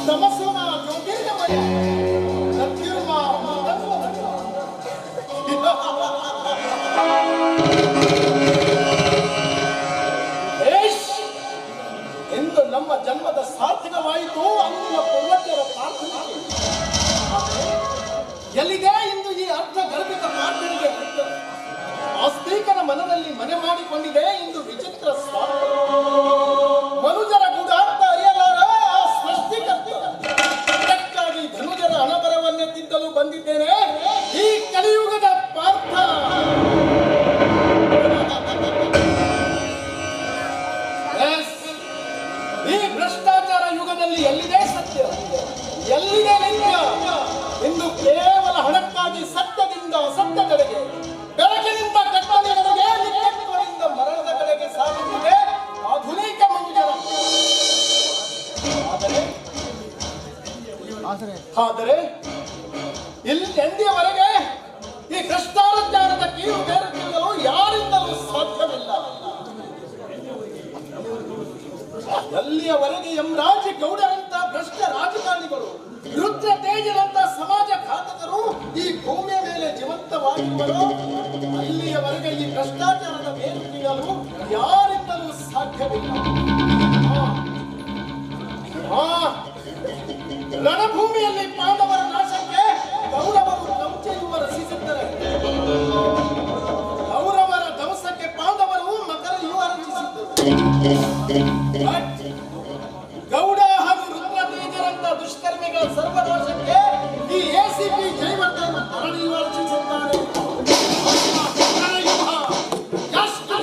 ತಮಸ್ಸುನ ಜ್ಯೋತಿರ್ಗಮಯ ಸತ್ಯರ್ಮ ಎಂದು ನಮ್ಮ ಜನ್ಮದ ಸಾರ್ಥಕವಾಯಿತು ಅಂದಿನ ಪೂರ್ವಜರ ಪ್ರಾರ್ಥನೆ. ಎಲ್ಲಿದೆ ಇಂದು ಈ ಅರ್ಥ ಗರ್ಭಿತ ಪ್ರಾರ್ಥನೆಗೆ ಆಸ್ತಿಕನ ಮನದಲ್ಲಿ ಮನೆ ಮಾಡಿಕೊಂಡಿದೆ ಇಂದು ವಿಚಿತ್ರ ಸ್ವಾರ್ಥ. ಮನುಜರ ಗೂಢಾರ್ಥ ಅರಿಯಲಾರ ಆ ಸೃಷ್ಟಿಕರ್ತ. ಇದಕ್ಕಾಗಿ ಧನುಜರ ಹಣಬರವನ್ನೇ ತಿದ್ದಲು ಬಂದಿದ್ದೇನೆ ಈ ಕಲಿಯುಗದ ಪಾರ್ಥ. ಈ ಭ್ರಷ್ಟಾಚಾರ ಯುಗದಲ್ಲಿ ಎಲ್ಲಿದೆ ಸತ್ಯ, ಎಲ್ಲಿದೆ ನಿತ್ಯ? ಇಂದು ಕೇವಲ ಹಣಕ್ಕಾಗಿ ಸತ್ಯದಿಂದ ಅಸತ್ಯದೆಡೆಗೆ, ಬೆಳಕಿನಿಂದ ಕತ್ತಲೆಯೆಡೆಗೆ, ನಿತ್ಯತ್ವದಿಂದ ಮರಣದ ಕಡೆಗೆ ಸಾಗುತ್ತಿದೆ ಆಧುನಿಕ ಮನುಜರ. ಆದರೆ ಎಂದಿಯವರೆಗೆ ಈ ಭ್ರಷ್ಟಾಚಾರದ ಕೀಳು ಬೇರುತ್ತಿರಲು ಯಾರಿಂದಲೂ ಸಾಧ್ಯವಿಲ್ಲ. ಎಲ್ಲಿಯವರೆಗೆ ಯಮರಾಜ ಗೌಡರಂತ ಭ್ರಷ್ಟ ರಾಜಕಾರಣಿಗಳು, ರುದ್ರ ತೇಜರಂತ ಸಮಾಜ ಘಾತಕರು ಈ ಭೂಮಿಯ ಮೇಲೆ ಜೀವಂತವಾಗಿರುವರು, ಅಲ್ಲಿಯವರೆಗೆ ಈ ಭ್ರಷ್ಟಾಚಾರದ ಬೇರು ಕೀಳಲು ಯಾರಿಂದಲೂ ಸಾಧ್ಯವಿಲ್ಲ. ರಣಭೂಮಿಯಲ್ಲಿ ಪಾಂಡವರ ನಾಶಕ್ಕೆ ಕೌರವರು ಕಂಚೆಯುವ ರಚಿಸಿದ್ದರೆ, ಕೌರವರ ಧ್ವಂಸಕ್ಕೆ ಪಾಂಡವರು ಮಕರ ಯುವ ರಚಿಸಿದ್ದರು. ಗೌಡ ಹಾಗೂ ರುದ್ರತೇಜರಂತ ದುಷ್ಕರ್ಮಿಗಳ ಸರ್ವನಾಶಕ್ಕೆ ಈ ಎಸಿಪಿ ಜೈವರ್ಧನ್ ಅರಣಿಯುವ ರಚಿಸುತ್ತಾರೆ. ಎಷ್ಟು